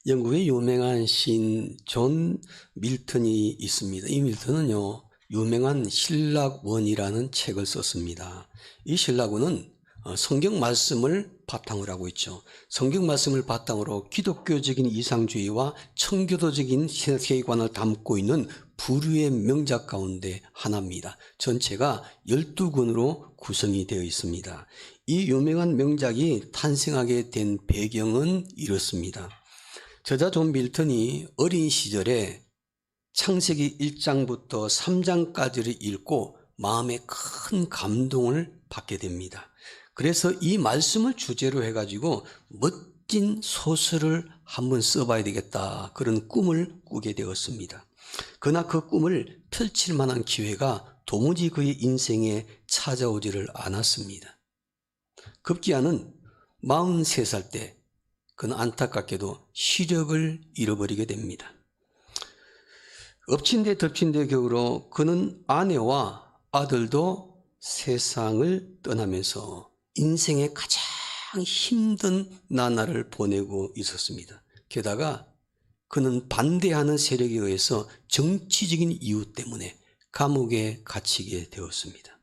영국의 유명한 시인 존 밀턴이 있습니다. 이 밀턴은요, 유명한 신락원이라는 책을 썼습니다. 이 신락원은 성경 말씀을 바탕으로 하고 있죠. 성경 말씀을 바탕으로 기독교적인 이상주의와 청교도적인 세계관을 담고 있는 부류의 명작 가운데 하나입니다. 전체가 12권으로 구성이 되어 있습니다. 이 유명한 명작이 탄생하게 된 배경은 이렇습니다. 저자 존 밀턴이 어린 시절에 창세기 1장부터 3장까지를 읽고 마음에 큰 감동을 받게 됩니다. 그래서 이 말씀을 주제로 해가지고 멋진 소설을 한번 써봐야 되겠다, 그런 꿈을 꾸게 되었습니다. 그러나 그 꿈을 펼칠 만한 기회가 도무지 그의 인생에 찾아오지를 않았습니다. 급기야는 43살 때 그는 안타깝게도 시력을 잃어버리게 됩니다. 엎친 데 덮친 데 격으로 그는 아내와 아들도 세상을 떠나면서 인생의 가장 힘든 나날을 보내고 있었습니다. 게다가 그는 반대하는 세력에 의해서 정치적인 이유 때문에 감옥에 갇히게 되었습니다.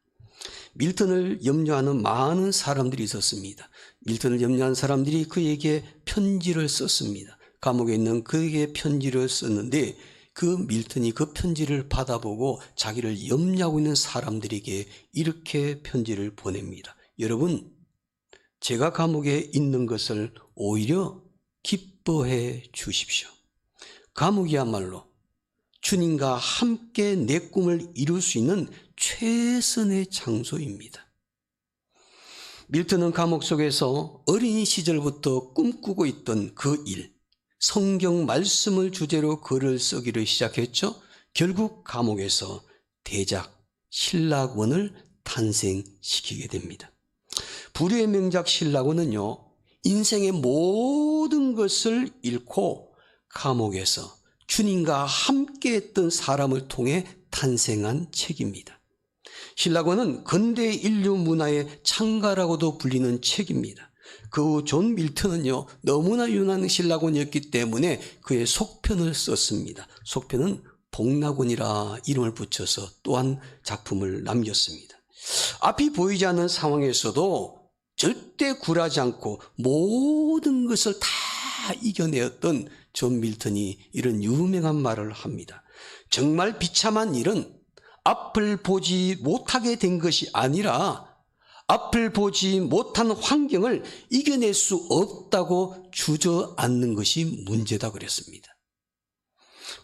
밀턴을 염려하는 많은 사람들이 있었습니다. 밀턴을 염려한 사람들이 그에게 편지를 썼습니다. 감옥에 있는 그에게 편지를 썼는데 그 밀턴이 그 편지를 받아보고 자기를 염려하고 있는 사람들에게 이렇게 편지를 보냅니다. 여러분, 제가 감옥에 있는 것을 오히려 기뻐해 주십시오. 감옥이야말로 주님과 함께 내 꿈을 이룰 수 있는 최선의 장소입니다. 밀턴은 감옥 속에서 어린 시절부터 꿈꾸고 있던 그 일, 성경 말씀을 주제로 글을 쓰기를 시작했죠. 결국 감옥에서 대작 신락원을 탄생시키게 됩니다. 부류의 명작 신락원은요, 인생의 모든 것을 잃고 감옥에서 주님과 함께 했던 사람을 통해 탄생한 책입니다. 신락원은 근대 인류 문화의 창가라고도 불리는 책입니다. 그 후 존 밀턴은요, 너무나 유명한 신락원이었기 때문에 그의 속편을 썼습니다. 속편은 복락원이라 이름을 붙여서 또한 작품을 남겼습니다. 앞이 보이지 않는 상황에서도 절대 굴하지 않고 모든 것을 다 이겨내었던 존 밀턴이 이런 유명한 말을 합니다. 정말 비참한 일은 앞을 보지 못하게 된 것이 아니라 앞을 보지 못한 환경을 이겨낼 수 없다고 주저앉는 것이 문제다 그랬습니다.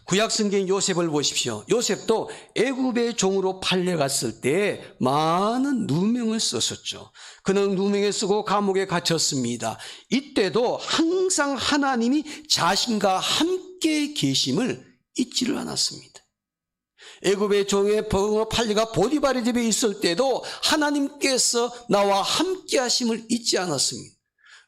구약성경 요셉을 보십시오. 요셉도 애굽의 종으로 팔려갔을 때 많은 누명을 썼었죠. 그는 누명에 쓰고 감옥에 갇혔습니다. 이때도 항상 하나님이 자신과 함께 계심을 잊지를 않았습니다. 애굽의 종에 팔려가 보디발의 집에 있을 때도 하나님께서 나와 함께 하심을 잊지 않았습니다.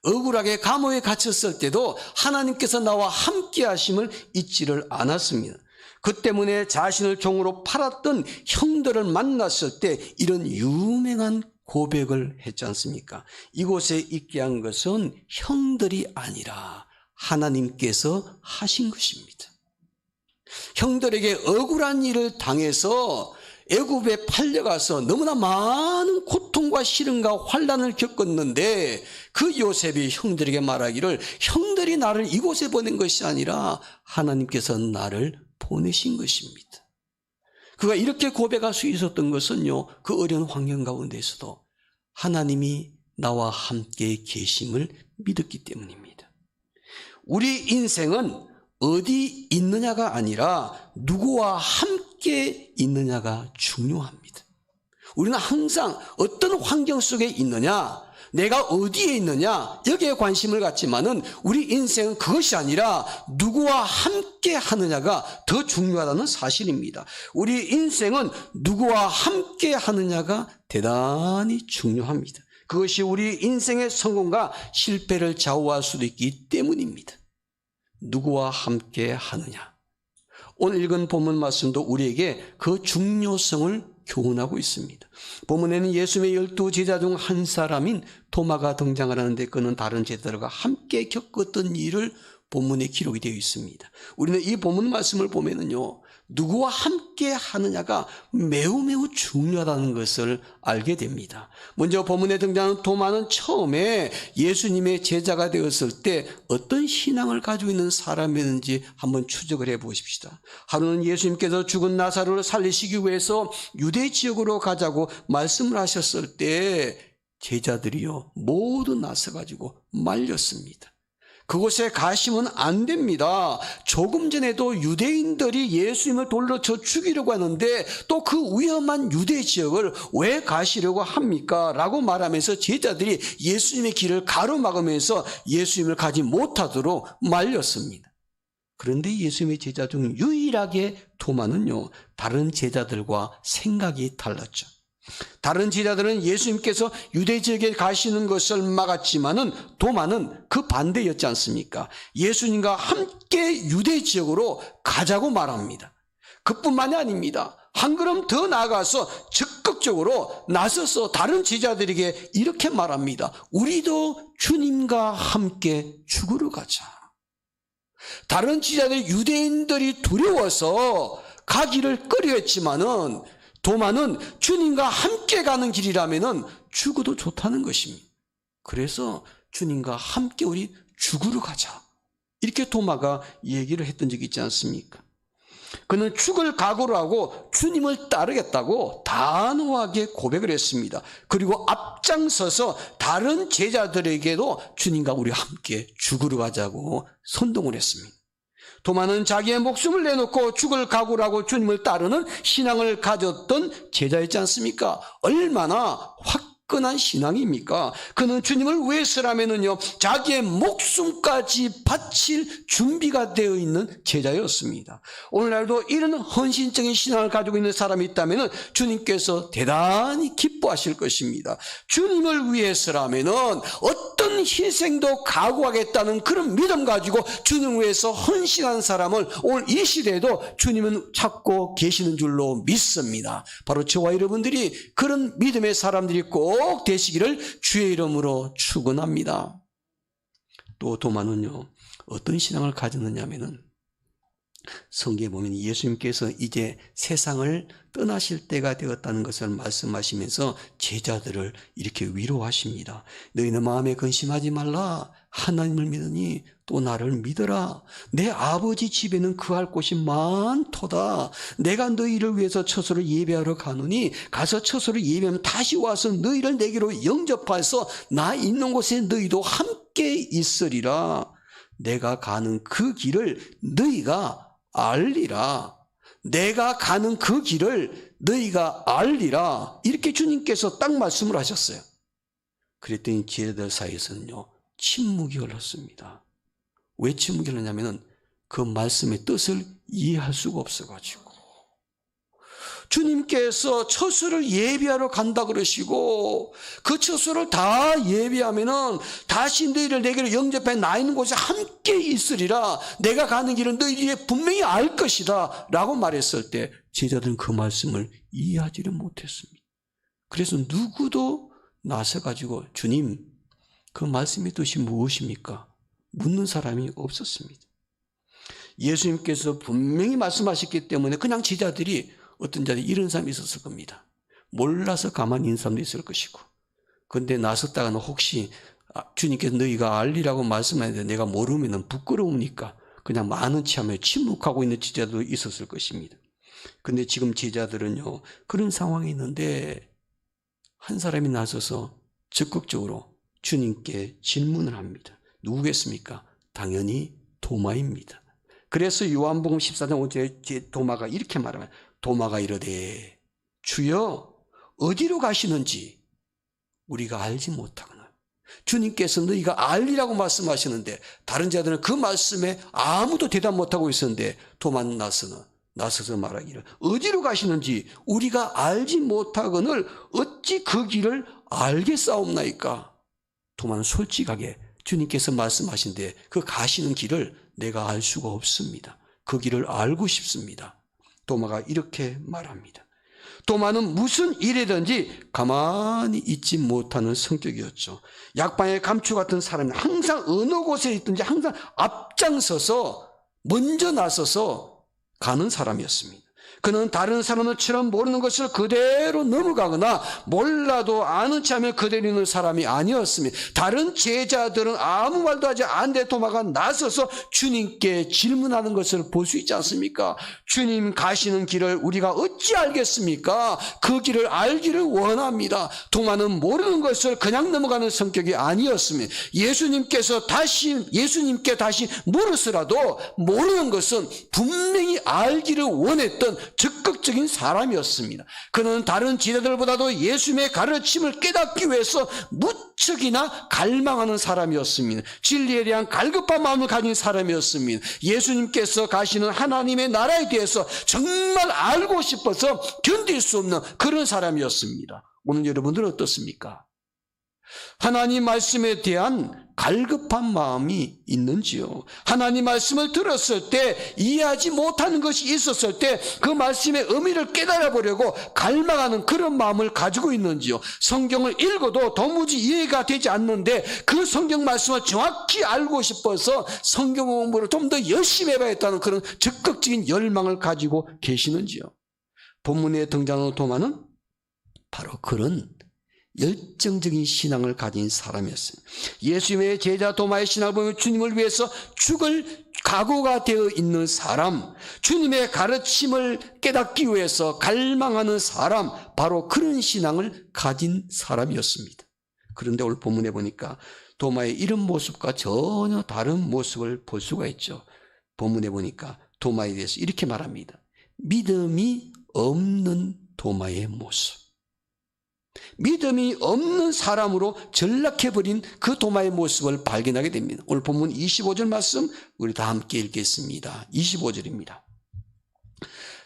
억울하게 감옥에 갇혔을 때도 하나님께서 나와 함께 하심을 잊지를 않았습니다. 그 때문에 자신을 종으로 팔았던 형들을 만났을 때 이런 유명한 고백을 했지 않습니까? 이곳에 있게 한 것은 형들이 아니라 하나님께서 하신 것입니다. 형들에게 억울한 일을 당해서 애굽에 팔려가서 너무나 많은 고통과 시련과 환난을 겪었는데 그 요셉이 형들에게 말하기를 형들이 나를 이곳에 보낸 것이 아니라 하나님께서 나를 보내신 것입니다. 그가 이렇게 고백할 수 있었던 것은요, 그 어려운 환경 가운데서도 하나님이 나와 함께 계심을 믿었기 때문입니다. 우리 인생은 어디 있느냐가 아니라 누구와 함께 있느냐가 중요합니다. 우리는 항상 어떤 환경 속에 있느냐, 내가 어디에 있느냐, 여기에 관심을 갖지만은 우리 인생은 그것이 아니라 누구와 함께 하느냐가 더 중요하다는 사실입니다. 우리 인생은 누구와 함께 하느냐가 대단히 중요합니다. 그것이 우리 인생의 성공과 실패를 좌우할 수도 있기 때문입니다. 누구와 함께 하느냐. 오늘 읽은 본문 말씀도 우리에게 그 중요성을 교훈하고 있습니다. 본문에는 예수님의 12 제자 중 한 사람인 토마가 등장을 하는데 그는 다른 제자들과 함께 겪었던 일을 본문에 기록이 되어 있습니다. 우리는 이 본문 말씀을 보면은요, 누구와 함께 하느냐가 매우 중요하다는 것을 알게 됩니다. 먼저 본문에 등장하는 도마는 처음에 예수님의 제자가 되었을 때 어떤 신앙을 가지고 있는 사람이었는지 한번 추적을 해 보십시다. 하루는 예수님께서 죽은 나사로를 살리시기 위해서 유대 지역으로 가자고 말씀을 하셨을 때 제자들이요 모두 나서가지고 말렸습니다. 그곳에 가시면 안 됩니다. 조금 전에도 유대인들이 예수님을 돌로 쳐 죽이려고 하는데 또 그 위험한 유대 지역을 왜 가시려고 합니까? 라고 말하면서 제자들이 예수님의 길을 가로막으면서 예수님을 가지 못하도록 말렸습니다. 그런데 예수님의 제자 중 유일하게 도마는요, 다른 제자들과 생각이 달랐죠. 다른 제자들은 예수님께서 유대 지역에 가시는 것을 막았지만은 도마는 그 반대였지 않습니까? 예수님과 함께 유대 지역으로 가자고 말합니다. 그뿐만이 아닙니다. 한 걸음 더 나아가서 적극적으로 나서서 다른 제자들에게 이렇게 말합니다. 우리도 주님과 함께 죽으러 가자. 다른 제자들 유대인들이 두려워서 가기를 꺼려했지만은 도마는 주님과 함께 가는 길이라면 죽어도 좋다는 것입니다. 그래서 주님과 함께 우리 죽으러 가자. 이렇게 도마가 얘기를 했던 적이 있지 않습니까? 그는 죽을 각오로 하고 주님을 따르겠다고 단호하게 고백을 했습니다. 그리고 앞장서서 다른 제자들에게도 주님과 우리 함께 죽으러 가자고 선동을 했습니다. 도마는 자기의 목숨을 내놓고 죽을 각오로 하고 주님을 따르는 신앙을 가졌던 제자였지 않습니까? 얼마나 화끈한 신앙입니까? 그는 주님을 위해서라면은요, 자기의 목숨까지 바칠 준비가 되어 있는 제자였습니다. 오늘날도 이런 헌신적인 신앙을 가지고 있는 사람이 있다면 주님께서 대단히 기뻐하실 것입니다. 주님을 위해서라면은 어떤 희생도 각오하겠다는 그런 믿음 가지고 주님을 위해서 헌신한 사람을 오늘 이 시대에도 주님은 찾고 계시는 줄로 믿습니다. 바로 저와 여러분들이 그런 믿음의 사람들이 꼭 되시기를 주의 이름으로 축원합니다. 또 도마는요, 어떤 신앙을 가졌느냐 하면은 성경에 보면 예수님께서 이제 세상을 떠나실 때가 되었다는 것을 말씀하시면서 제자들을 이렇게 위로하십니다. 너희는 마음에 근심하지 말라. 하나님을 믿으니 또 나를 믿어라. 내 아버지 집에는 거할 곳이 많도다. 내가 너희를 위해서 처소를 예배하러 가노니 가서 처소를 예배하면 다시 와서 너희를 내게로 영접해서 나 있는 곳에 너희도 함께 있으리라. 내가 가는 그 길을 너희가 알리라. 내가 가는 그 길을 너희가 알리라. 이렇게 주님께서 딱 말씀을 하셨어요. 그랬더니 제자들 사이에서는요, 침묵이 흘렀습니다. 왜 침묵이 흘렀냐면은 그 말씀의 뜻을 이해할 수가 없어가지고. 주님께서 처소를 예비하러 간다 그러시고 그 처소를 다 예비하면은 다시 너희를 내게로 영접해 나 있는 곳에 함께 있으리라. 내가 가는 길은 너희들이 분명히 알 것이다 라고 말했을 때 제자들은 그 말씀을 이해하지를 못했습니다. 그래서 누구도 나서가지고 주님 그 말씀의 뜻이 무엇입니까? 묻는 사람이 없었습니다. 예수님께서 분명히 말씀하셨기 때문에 그냥 제자들이 어떤 자들이 이런 사람이 있었을 겁니다. 몰라서 가만히 있는 사람도 있을 것이고, 그런데 나섰다가는 혹시 주님께서 너희가 알리라고 말씀하는데 내가 모르면 부끄러우니까 그냥 많은 체하며 침묵하고 있는 제자도 있었을 것입니다. 그런데 지금 제자들은요, 그런 상황이 있는데 한 사람이 나서서 적극적으로 주님께 질문을 합니다. 누구겠습니까? 당연히 도마입니다. 그래서 요한복음 14장 5절에 도마가 이렇게 말합니다. 도마가 이르되 주여 어디로 가시는지 우리가 알지 못하거나. 주님께서 너희가 알리라고 말씀하시는데 다른 자들은 그 말씀에 아무도 대답 못하고 있었는데 도마는 나서서 말하기를 어디로 가시는지 우리가 알지 못하거늘 어찌 그 길을 알겠사옵나이까. 도마는 솔직하게 주님께서 말씀하신데 그 가시는 길을 내가 알 수가 없습니다. 그 길을 알고 싶습니다. 도마가 이렇게 말합니다. 도마는 무슨 일이든지 가만히 있지 못하는 성격이었죠. 약방의 감추 같은 사람은 항상 어느 곳에 있든지 항상 앞장서서 먼저 나서서 가는 사람이었습니다. 그는 다른 사람들처럼 모르는 것을 그대로 넘어가거나 몰라도 아는 체 하며 그대로 있는 사람이 아니었습니다. 다른 제자들은 아무 말도 하지 않는데 도마가 나서서 주님께 질문하는 것을 볼 수 있지 않습니까? 주님 가시는 길을 우리가 어찌 알겠습니까? 그 길을 알기를 원합니다. 도마는 모르는 것을 그냥 넘어가는 성격이 아니었습니다. 예수님께 다시 물으서라도 모르는 것은 분명히 알기를 원했던 적극적인 사람이었습니다. 그는 다른 제자들보다도 예수님의 가르침을 깨닫기 위해서 무척이나 갈망하는 사람이었습니다. 진리에 대한 갈급한 마음을 가진 사람이었습니다. 예수님께서 가시는 하나님의 나라에 대해서 정말 알고 싶어서 견딜 수 없는 그런 사람이었습니다. 오늘 여러분들은 어떻습니까? 하나님 말씀에 대한 갈급한 마음이 있는지요? 하나님 말씀을 들었을 때 이해하지 못하는 것이 있었을 때 그 말씀의 의미를 깨달아 보려고 갈망하는 그런 마음을 가지고 있는지요? 성경을 읽어도 도무지 이해가 되지 않는데 그 성경 말씀을 정확히 알고 싶어서 성경 공부를 좀 더 열심히 해봐야겠다는 그런 적극적인 열망을 가지고 계시는지요? 본문에 등장하는 도마는 바로 그런 열정적인 신앙을 가진 사람이었어요. 예수님의 제자 도마의 신앙을 보면 주님을 위해서 죽을 각오가 되어 있는 사람, 주님의 가르침을 깨닫기 위해서 갈망하는 사람, 바로 그런 신앙을 가진 사람이었습니다. 그런데 오늘 본문에 보니까 도마의 이런 모습과 전혀 다른 모습을 볼 수가 있죠. 본문에 보니까 도마에 대해서 이렇게 말합니다. 믿음이 없는 도마의 모습. 믿음이 없는 사람으로 전락해버린 그 도마의 모습을 발견하게 됩니다. 오늘 본문 25절 말씀 우리 다 함께 읽겠습니다. 25절입니다.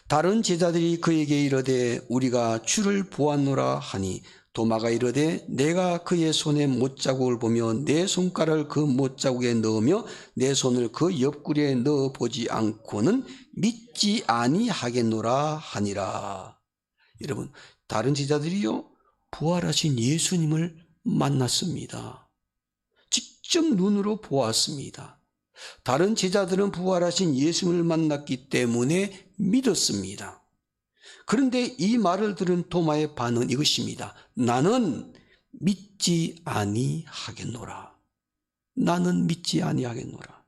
다른 제자들이 그에게 이르되 우리가 주를 보았노라 하니 도마가 이르되 내가 그의 손에 못자국을 보며 내 손가락을 그 못자국에 넣으며 내 손을 그 옆구리에 넣어보지 않고는 믿지 아니하겠노라 하니라. 여러분, 다른 제자들이요 부활하신 예수님을 만났습니다. 직접 눈으로 보았습니다. 다른 제자들은 부활하신 예수님을 만났기 때문에 믿었습니다. 그런데 이 말을 들은 도마의 반응은 이것입니다. 나는 믿지 아니하겠노라. 나는 믿지 아니하겠노라.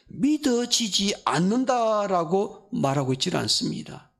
믿어지지 않는다라고 말하고 있지 않습니다.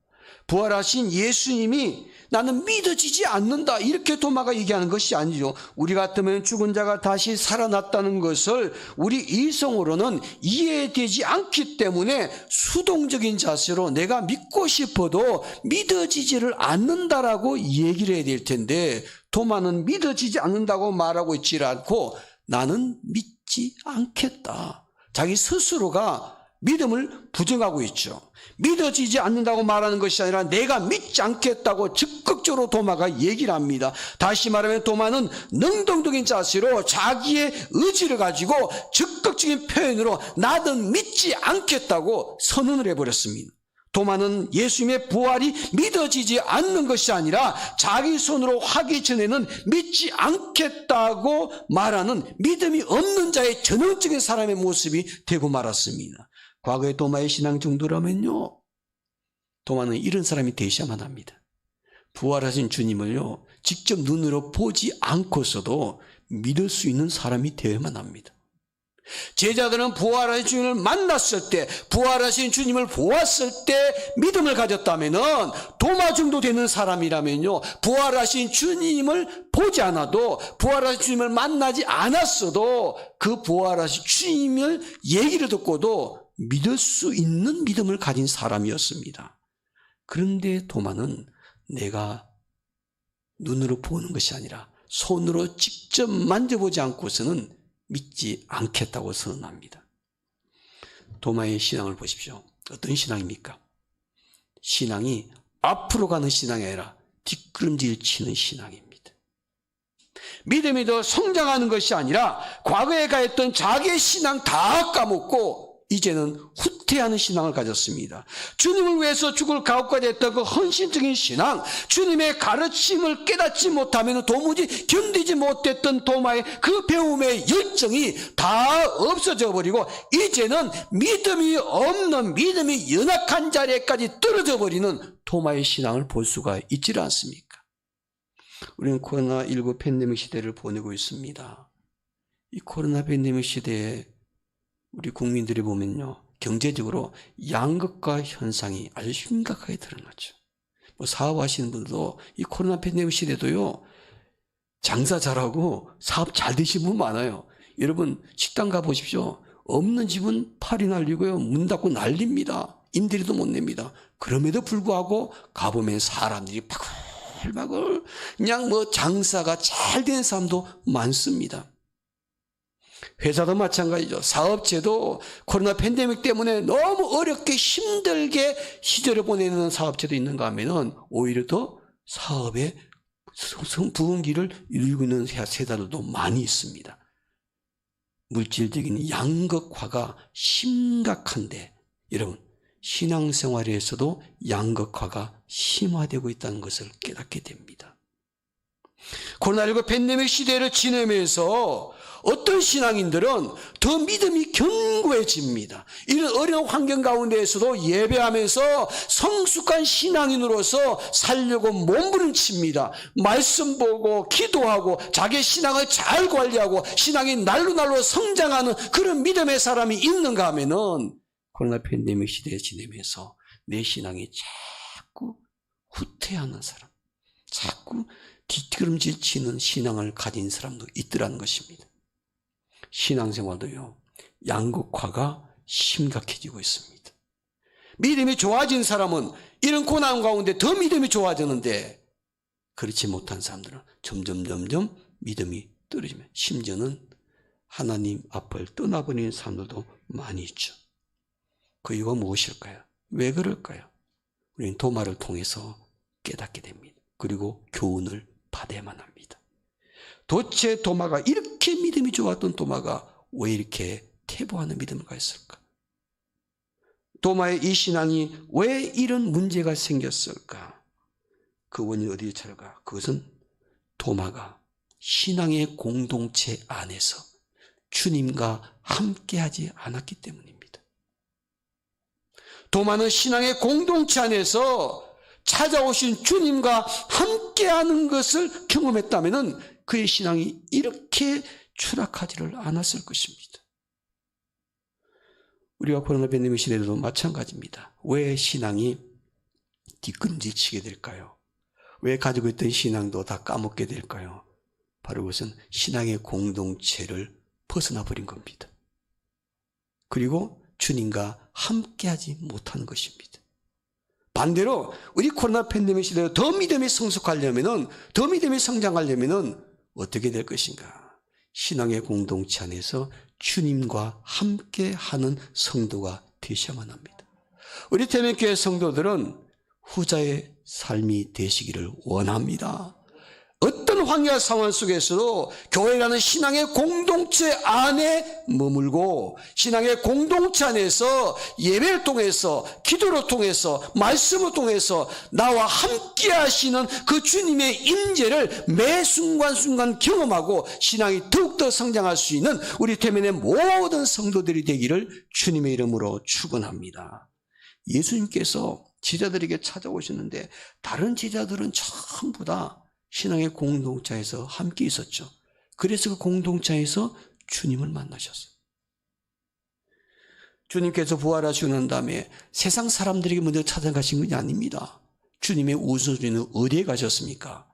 부활하신 예수님이 나는 믿어지지 않는다 이렇게 도마가 얘기하는 것이 아니죠. 우리 같으면 죽은 자가 다시 살아났다는 것을 우리 이성으로는 이해되지 않기 때문에 수동적인 자세로 내가 믿고 싶어도 믿어지지를 않는다라고 얘기를 해야 될 텐데 도마는 믿어지지 않는다고 말하고 있지 않고 나는 믿지 않겠다. 자기 스스로가 믿음을 부정하고 있죠. 믿어지지 않는다고 말하는 것이 아니라 내가 믿지 않겠다고 적극적으로 도마가 얘기를 합니다. 다시 말하면 도마는 능동적인 자세로 자기의 의지를 가지고 적극적인 표현으로 나는 믿지 않겠다고 선언을 해버렸습니다. 도마는 예수님의 부활이 믿어지지 않는 것이 아니라 자기 손으로 하기 전에는 믿지 않겠다고 말하는 믿음이 없는 자의 전형적인 사람의 모습이 되고 말았습니다. 과거의 도마의 신앙 정도라면요, 도마는 이런 사람이 되셔야만 합니다. 부활하신 주님을요, 직접 눈으로 보지 않고서도 믿을 수 있는 사람이 되어야만 합니다. 제자들은 부활하신 주님을 만났을 때, 부활하신 주님을 보았을 때 믿음을 가졌다면은, 도마 정도 되는 사람이라면요, 부활하신 주님을 보지 않아도, 부활하신 주님을 만나지 않았어도 그 부활하신 주님을 얘기를 듣고도 믿을 수 있는 믿음을 가진 사람이었습니다. 그런데 도마는 내가 눈으로 보는 것이 아니라 손으로 직접 만져보지 않고서는 믿지 않겠다고 선언합니다. 도마의 신앙을 보십시오. 어떤 신앙입니까? 신앙이 앞으로 가는 신앙이 아니라 뒷걸음질 치는 신앙입니다. 믿음이 더 성장하는 것이 아니라 과거에 가했던 자기의 신앙 다 까먹고 이제는 후퇴하는 신앙을 가졌습니다. 주님을 위해서 죽을 각오까지 했던 그 헌신적인 신앙, 주님의 가르침을 깨닫지 못하면 도무지 견디지 못했던 도마의 그 배움의 열정이 다 없어져 버리고 이제는 믿음이 없는, 믿음이 연약한 자리에까지 떨어져 버리는 도마의 신앙을 볼 수가 있지 않습니까? 우리는 코로나19 팬데믹 시대를 보내고 있습니다. 이 코로나 팬데믹 시대에 우리 국민들이 보면요, 경제적으로 양극화 현상이 아주 심각하게 드러나죠. 사업하시는 분들도 이 코로나 팬데믹 시대도요, 장사 잘하고 사업 잘 되신 분 많아요. 여러분 식당 가보십시오. 없는 집은 팔이 날리고요, 문 닫고 난립니다. 임대료도 못 냅니다. 그럼에도 불구하고 가보면 사람들이 바글바글 그냥 장사가 잘 된 사람도 많습니다. 회사도 마찬가지죠. 사업체도 코로나 팬데믹 때문에 너무 어렵게 힘들게 시절을 보내는 사업체도 있는가 하면은 오히려 더 사업의 부흥기를 이루고 있는 회사들도 많이 있습니다. 물질적인 양극화가 심각한데 여러분, 신앙생활에서도 양극화가 심화되고 있다는 것을 깨닫게 됩니다. 코로나19 팬데믹 시대를 지내면서 어떤 신앙인들은 더 믿음이 견고해집니다. 이런 어려운 환경 가운데에서도 예배하면서 성숙한 신앙인으로서 살려고 몸부림칩니다. 말씀 보고 기도하고 자기 신앙을 잘 관리하고 신앙이 날로 성장하는 그런 믿음의 사람이 있는가 하면은 코로나 팬데믹 시대에 지내면서 내 신앙이 자꾸 후퇴하는 사람, 자꾸 뒷걸음질 치는 신앙을 가진 사람도 있더라는 것입니다. 신앙생활도요, 양극화가 심각해지고 있습니다. 믿음이 좋아진 사람은 이런 고난 가운데 더 믿음이 좋아지는데 그렇지 못한 사람들은 점점 믿음이 떨어지면 심지어는 하나님 앞을 떠나버리는 사람들도 많이 있죠. 그 이유가 무엇일까요? 왜 그럴까요? 우리는 도마를 통해서 깨닫게 됩니다. 그리고 교훈을 받아야만 합니다. 도대체 도마가 이렇게 믿음이 좋았던 도마가 왜 이렇게 퇴보하는 믿음을 가졌을까? 도마의 이 신앙이 왜 이런 문제가 생겼을까? 그 원인이 어디에 찾아가? 그것은 도마가 신앙의 공동체 안에서 주님과 함께하지 않았기 때문입니다. 도마는 신앙의 공동체 안에서 찾아오신 주님과 함께하는 것을 경험했다면 그의 신앙이 이렇게 추락하지를 않았을 것입니다. 우리가 코로나 팬데믹 시대에도 마찬가지입니다. 왜 신앙이 뒷걸음질치게 될까요? 왜 가지고 있던 신앙도 다 까먹게 될까요? 바로 그것은 신앙의 공동체를 벗어나 버린 겁니다. 그리고 주님과 함께하지 못하는 것입니다. 반대로 우리 코로나 팬데믹 시대에 더 믿음이 성숙하려면, 더 믿음이 성장하려면 어떻게 될 것인가? 신앙의 공동체 안에서 주님과 함께하는 성도가 되셔야만 합니다. 우리 태명교회 성도들은 후자의 삶이 되시기를 원합니다. 어떤 환경 상황 속에서도 교회라는 신앙의 공동체 안에 머물고 신앙의 공동체 안에서 예배를 통해서 기도를 통해서 말씀을 통해서 나와 함께 하시는 그 주님의 임재를 매 순간순간 경험하고 신앙이 더욱더 성장할 수 있는 우리 태면의 모든 성도들이 되기를 주님의 이름으로 축원합니다. 예수님께서 제자들에게 찾아오셨는데 다른 제자들은 전부 다 신앙의 공동체에서 함께 있었죠. 그래서 그 공동체에서 주님을 만나셨어요. 주님께서 부활하시고 난 다음에 세상 사람들에게 먼저 찾아가신 것이 아닙니다. 주님의 우선순위는 어디에 가셨습니까?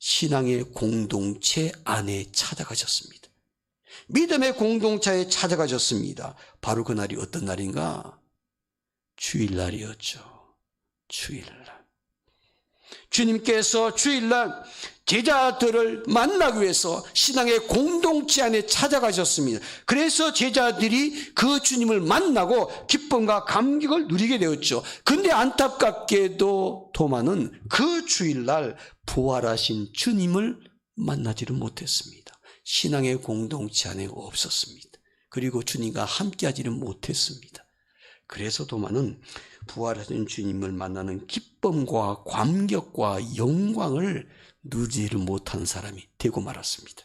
신앙의 공동체 안에 찾아가셨습니다. 믿음의 공동체에 찾아가셨습니다. 바로 그날이 어떤 날인가? 주일날이었죠. 주일날. 주님께서 주일날 제자들을 만나기 위해서 신앙의 공동체 안에 찾아가셨습니다. 그래서 제자들이 그 주님을 만나고 기쁨과 감격을 누리게 되었죠. 근데 안타깝게도 도마는 그 주일날 부활하신 주님을 만나지를 못했습니다. 신앙의 공동체 안에 없었습니다. 그리고 주님과 함께하지는 못했습니다. 그래서 도마는 부활하신 주님을 만나는 기쁨과 감격과 영광을 누리지를 못하는 사람이 되고 말았습니다.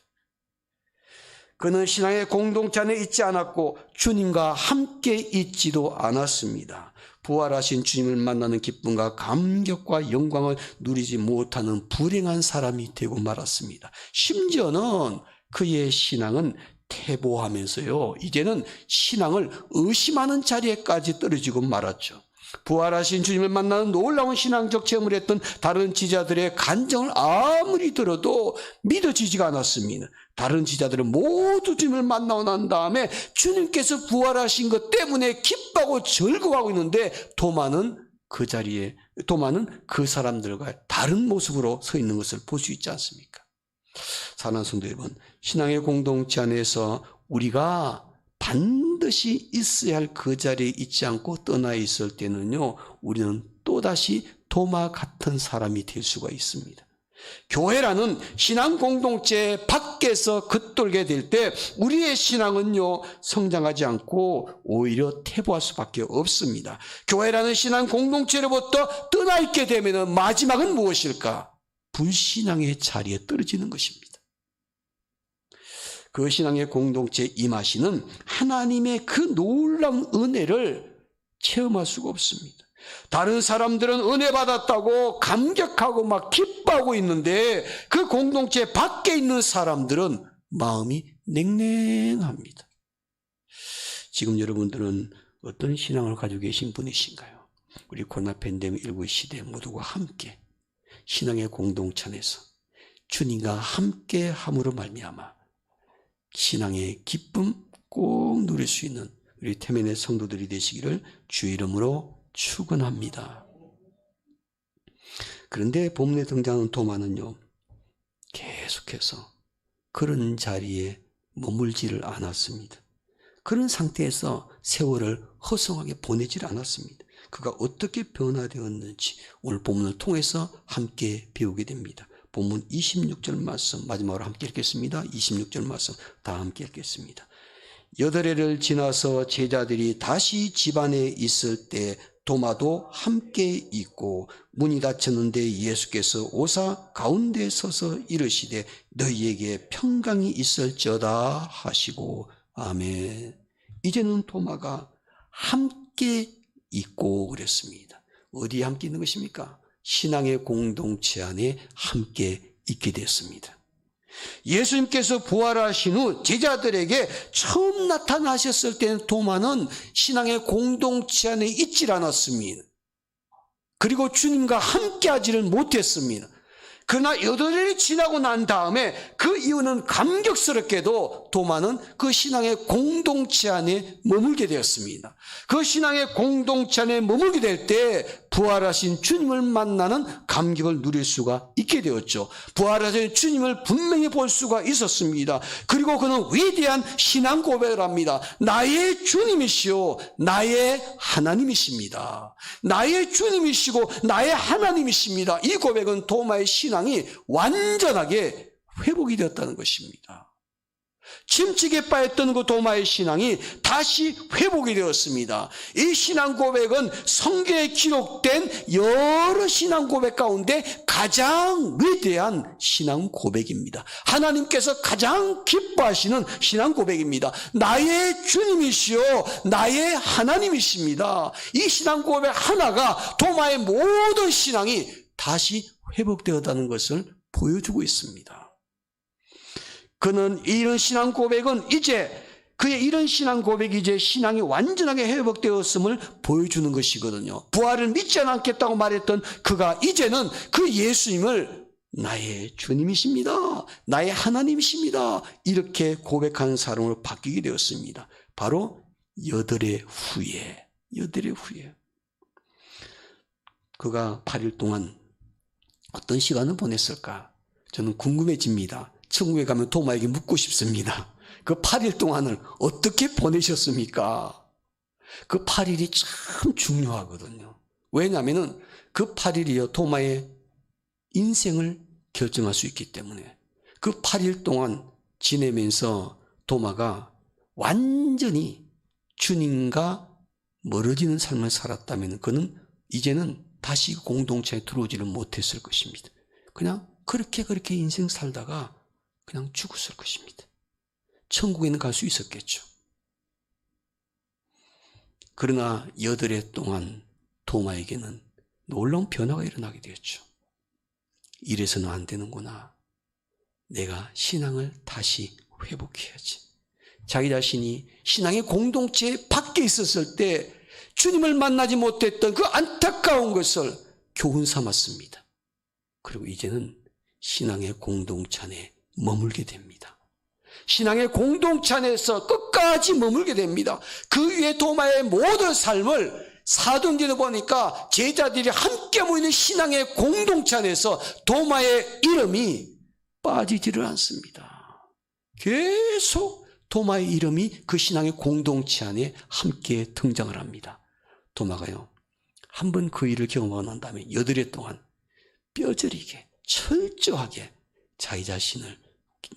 그는 신앙의 공동체 안에 있지 않았고 주님과 함께 있지도 않았습니다. 부활하신 주님을 만나는 기쁨과 감격과 영광을 누리지 못하는 불행한 사람이 되고 말았습니다. 심지어는 그의 신앙은 퇴보하면서요, 이제는 신앙을 의심하는 자리에까지 떨어지고 말았죠. 부활하신 주님을 만나는 놀라운 신앙적 체험을 했던 다른 지자들의 간증을 아무리 들어도 믿어지지가 않았습니다. 다른 지자들은 모두 주님을 만나고 난 다음에 주님께서 부활하신 것 때문에 기뻐하고 즐거워하고 있는데 도마는 그 사람들과 다른 모습으로 서 있는 것을 볼 수 있지 않습니까? 사랑하는 성도 여러분, 신앙의 공동체 안에서 우리가 반드시 있어야 할 그 자리에 있지 않고 떠나 있을 때는요, 우리는 또다시 도마 같은 사람이 될 수가 있습니다. 교회라는 신앙 공동체 밖에서 겉돌게 될 때 우리의 신앙은요, 성장하지 않고 오히려 퇴보할 수밖에 없습니다. 교회라는 신앙 공동체로부터 떠나 있게 되면 마지막은 무엇일까? 불신앙의 자리에 떨어지는 것입니다. 그 신앙의 공동체에 임하시는 하나님의 그 놀라운 은혜를 체험할 수가 없습니다. 다른 사람들은 은혜 받았다고 감격하고 막 기뻐하고 있는데 그 공동체 밖에 있는 사람들은 마음이 냉랭합니다. 지금 여러분들은 어떤 신앙을 가지고 계신 분이신가요? 우리 코로나 팬데믹19 시대 모두가 함께 신앙의 공동체 안에서 주님과 함께 함으로 말미암아 신앙의 기쁨 꼭 누릴 수 있는 우리 태면의 성도들이 되시기를 주의 이름으로 축원합니다. 그런데 본문에 등장하는 도마는요, 계속해서 그런 자리에 머물지를 않았습니다. 그런 상태에서 세월을 허송하게 보내질 않았습니다. 그가 어떻게 변화되었는지 오늘 본문을 통해서 함께 배우게 됩니다. 본문 26절 말씀 마지막으로 함께 읽겠습니다. 26절 말씀 다 함께 읽겠습니다. 8해를 지나서 제자들이 다시 집안에 있을 때 도마도 함께 있고 문이 닫혔는데 예수께서 오사 가운데 서서 이르시되 너희에게 평강이 있을지어다 하시고 아멘. 이제는 도마가 함께 있고 그랬습니다. 어디에 함께 있는 것입니까? 신앙의 공동체 안에 함께 있게 됐습니다. 예수님께서 부활하신 후 제자들에게 처음 나타나셨을 때는 도마는 신앙의 공동체 안에 있질 않았습니다. 그리고 주님과 함께 하지를 못했습니다. 그러나 8일이 지나고 난 다음에 그 이유는 감격스럽게도 도마는 그 신앙의 공동체 안에 머물게 되었습니다. 그 신앙의 공동체 안에 머물게 될 때 부활하신 주님을 만나는 감격을 누릴 수가 있게 되었죠. 부활하신 주님을 분명히 볼 수가 있었습니다. 그리고 그는 위대한 신앙 고백을 합니다. 나의 주님이시오 나의 하나님이십니다. 나의 주님이시고 나의 하나님이십니다. 이 고백은 도마의 신앙이 완전하게 회복이 되었다는 것입니다. 침체기에 빠졌던 그 도마의 신앙이 다시 회복이 되었습니다. 이 신앙 고백은 성경에 기록된 여러 신앙 고백 가운데 가장 위대한 신앙 고백입니다. 하나님께서 가장 기뻐하시는 신앙 고백입니다. 나의 주님이시오 나의 하나님이십니다. 이 신앙 고백 하나가 도마의 모든 신앙이 다시 회복되었다는 것을 보여주고 있습니다. 그는 이런 신앙 고백은 그의 이런 신앙 고백이 이제 신앙이 완전하게 회복되었음을 보여주는 것이거든요. 부활을 믿지 않겠다고 말했던 그가 이제는 그 예수님을 나의 주님이십니다. 나의 하나님이십니다. 이렇게 고백하는 사람으로 바뀌게 되었습니다. 바로 8해 후에 그가 8일 동안 어떤 시간을 보냈을까? 저는 궁금해집니다. 천국에 가면 도마에게 묻고 싶습니다. 그 8일 동안을 어떻게 보내셨습니까? 그 8일이 참 중요하거든요. 왜냐하면 그 8일이요 도마의 인생을 결정할 수 있기 때문에 그 8일 동안 지내면서 도마가 완전히 주님과 멀어지는 삶을 살았다면 그는 이제는 다시 공동체에 들어오지를 못했을 것입니다. 그냥 그렇게 인생 살다가 그냥 죽었을 것입니다. 천국에는 갈 수 있었겠죠. 그러나 8해 동안 도마에게는 놀라운 변화가 일어나게 되었죠. 이래서는 안 되는구나. 내가 신앙을 다시 회복해야지. 자기 자신이 신앙의 공동체 밖에 있었을 때 주님을 만나지 못했던 그 안타까운 것을 교훈 삼았습니다. 그리고 이제는 신앙의 공동체 안에 머물게 됩니다. 신앙의 공동체 안에서 끝까지 머물게 됩니다. 그 위에 도마의 모든 삶을 사도행전에 보니까 제자들이 함께 모이는 신앙의 공동체 안에서 도마의 이름이 빠지지를 않습니다. 계속 도마의 이름이 그 신앙의 공동체 안에 함께 등장을 합니다. 도마가요, 한번 그 일을 경험하고 난 다음에 8해 동안 뼈저리게 철저하게 자기 자신을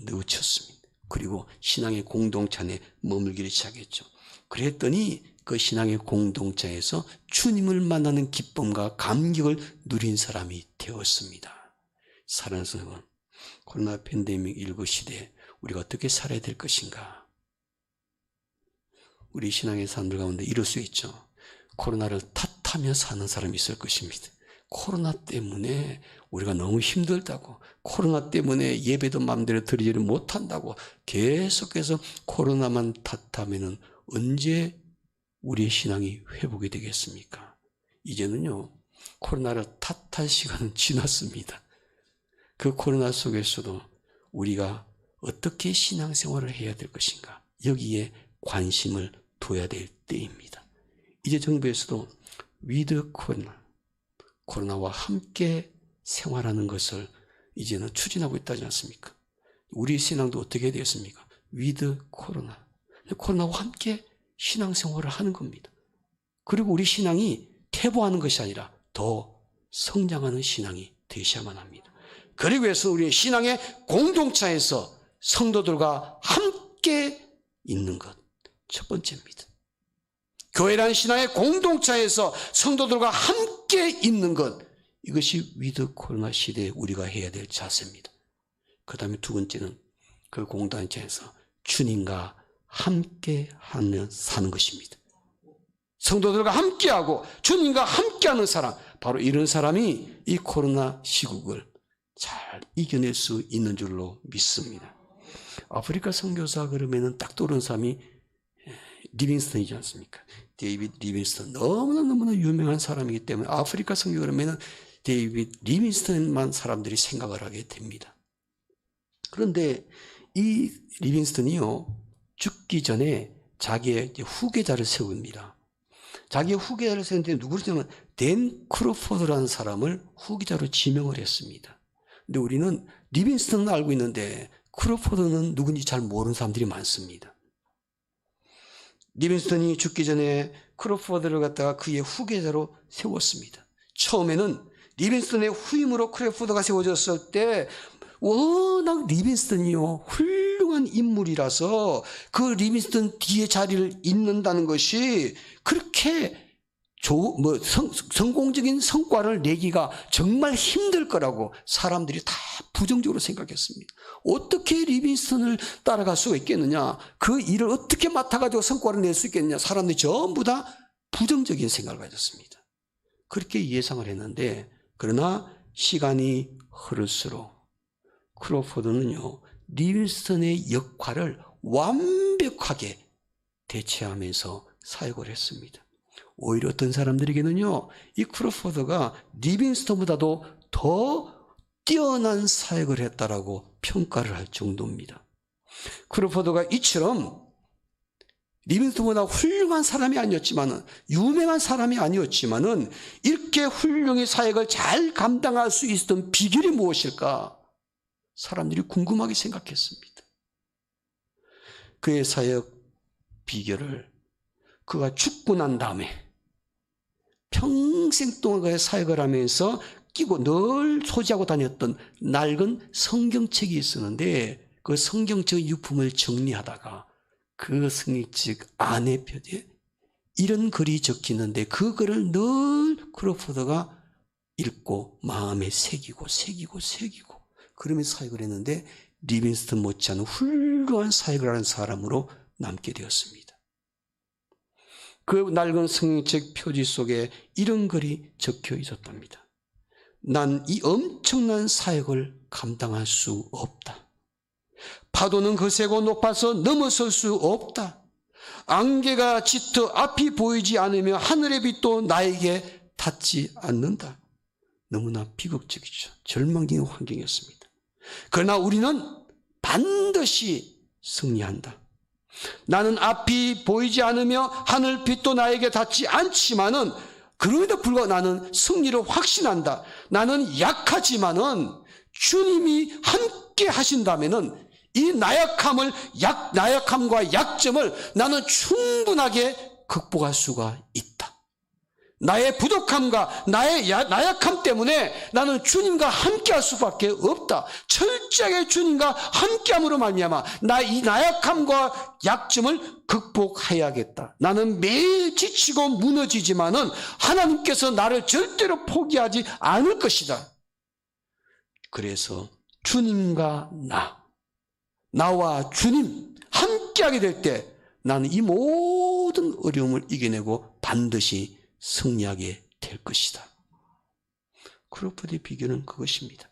늦췄습니다. 그리고 신앙의 공동체 안에 머물기를 시작했죠. 그랬더니 그 신앙의 공동체에서 주님을 만나는 기쁨과 감격을 누린 사람이 되었습니다. 사랑하는 성도, 코로나 팬데믹 19 시대에 우리가 어떻게 살아야 될 것인가? 우리 신앙의 사람들 가운데 이럴 수 있죠. 코로나를 탓하며 사는 사람이 있을 것입니다. 코로나 때문에 우리가 너무 힘들다고, 코로나 때문에 예배도 마음대로 드리지를 못한다고 계속해서 코로나만 탓하면은 언제 우리의 신앙이 회복이 되겠습니까? 이제는요, 코로나를 탓할 시간은 지났습니다. 그 코로나 속에서도 우리가 어떻게 신앙생활을 해야 될 것인가, 여기에 관심을 둬야 될 때입니다. 이제 정부에서도 위드 코로나와 함께 생활하는 것을 이제는 추진하고 있다지 않습니까? 우리 신앙도 어떻게 되었습니까? 위드 코로나. 코로나와 함께 신앙생활을 하는 겁니다. 그리고 우리 신앙이 퇴보하는 것이 아니라 더 성장하는 신앙이 되셔야만 합니다. 그리고 해서 우리의 신앙의 공동체에서 성도들과 함께 있는 것, 첫 번째입니다. 교회라는 신앙의 공동체에서 성도들과 함께 있는 것, 이것이 위드 코로나 시대에 우리가 해야 될 자세입니다. 그 다음에 두 번째는 그 공동체에서 주님과 함께 하며 사는 것입니다. 성도들과 함께하고 주님과 함께하는 사람, 바로 이런 사람이 이 코로나 시국을 잘 이겨낼 수 있는 줄로 믿습니다. 아프리카 선교사 그러면은 딱 떠오르는 사람이 리빙스턴이지 않습니까? 데이빗 리빙스턴, 너무나 유명한 사람이기 때문에 아프리카 선교 그러면은 데이빗 리빙스턴만 사람들이 생각을 하게 됩니다. 그런데 이 리빙스턴이요, 죽기 전에 자기의 후계자를 세웁니다. 자기의 후계자를 세우는데 누구를 세우냐면 댄 크로포드라는 사람을 후계자로 지명을 했습니다. 근데 우리는 리빙스턴은 알고 있는데 크로포드는 누군지 잘 모르는 사람들이 많습니다. 리빙스턴이 죽기 전에 크로포드를 갖다가 그의 후계자로 세웠습니다. 처음에는 리빙스턴의 후임으로 크로포드가 세워졌을 때 워낙 리빙스턴이요, 훌륭한 인물이라서 그 리빙스턴 뒤에 자리를 잇는다는 것이 그렇게 성공적인 성과를 내기가 정말 힘들 거라고 사람들이 다 부정적으로 생각했습니다. 어떻게 리빙스턴을 따라갈 수가 있겠느냐, 그 일을 어떻게 맡아가지고 성과를 낼 수 있겠느냐, 사람들이 전부 다 부정적인 생각을 가졌습니다. 그렇게 예상을 했는데, 그러나 시간이 흐를수록 크로포드는요, 리빙스턴의 역할을 완벽하게 대체하면서 사역을 했습니다. 오히려 어떤 사람들에게는요, 이 크로포드가 리빙스턴보다도 더 뛰어난 사역을 했다라고 평가를 할 정도입니다. 크로포드가 이처럼 리빙스턴보다 훌륭한 사람이 아니었지만은, 유명한 사람이 아니었지만은 이렇게 훌륭히 사역을 잘 감당할 수 있었던 비결이 무엇일까? 사람들이 궁금하게 생각했습니다. 그의 사역 비결을 그가 죽고 난 다음에 평생 동안 그의 사역을 하면서 끼고 늘 소지하고 다녔던 낡은 성경책이 있었는데, 그 성경책 유품을 정리하다가 그 성경책 안에 표지에 이런 글이 적히는데 그 글을 늘 크로포드가 읽고 마음에 새기고 그러면서 사역을 했는데 리빙스턴 못지않은 훌륭한 사역을 하는 사람으로 남게 되었습니다. 그 낡은 성경책 표지 속에 이런 글이 적혀 있었답니다. 난 이 엄청난 사역을 감당할 수 없다. 파도는 거세고 높아서 넘어설 수 없다. 안개가 짙어 앞이 보이지 않으며 하늘의 빛도 나에게 닿지 않는다. 너무나 비극적이죠. 절망적인 환경이었습니다. 그러나 우리는 반드시 승리한다. 나는 앞이 보이지 않으며 하늘 빛도 나에게 닿지 않지만은 그럼에도 불구하고 나는 승리를 확신한다. 나는 약하지만은 주님이 함께 하신다면은 이 나약함과 약점을 나는 충분하게 극복할 수가 있다. 나의 부족함과 나의 나약함 때문에 나는 주님과 함께 할 수밖에 없다. 철저하게 주님과 함께함으로 말미암아 이 나약함과 약점을 극복해야겠다. 나는 매일 지치고 무너지지만은 하나님께서 나를 절대로 포기하지 않을 것이다. 그래서 주님과 나와 주님 함께하게 될 때 나는 이 모든 어려움을 이겨내고 반드시 승리하게 될 것이다. 크로포드의 비결은 그것입니다.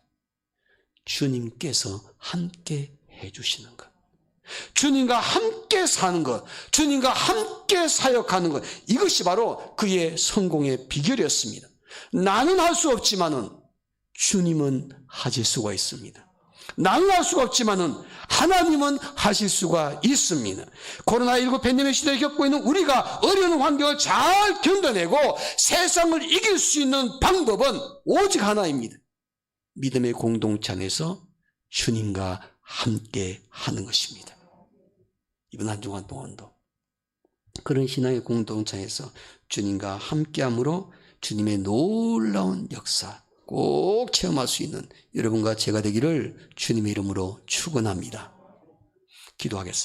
주님께서 함께 해주시는 것, 주님과 함께 사는 것, 주님과 함께 사역하는 것, 이것이 바로 그의 성공의 비결이었습니다. 나는 할 수 없지만은 주님은 하실 수가 있습니다. 나는 할 수가 없지만은 하나님은 하실 수가 있습니다. 코로나19 팬데믹 시대를 겪고 있는 우리가 어려운 환경을 잘 견뎌내고 세상을 이길 수 있는 방법은 오직 하나입니다. 믿음의 공동체 안에서 주님과 함께 하는 것입니다. 이번 한 주간 동안도 그런 신앙의 공동체에서 주님과 함께함으로 주님의 놀라운 역사 꼭 체험할 수 있는 여러분과 제가 되기를 주님의 이름으로 축원합니다. 기도하겠습니다.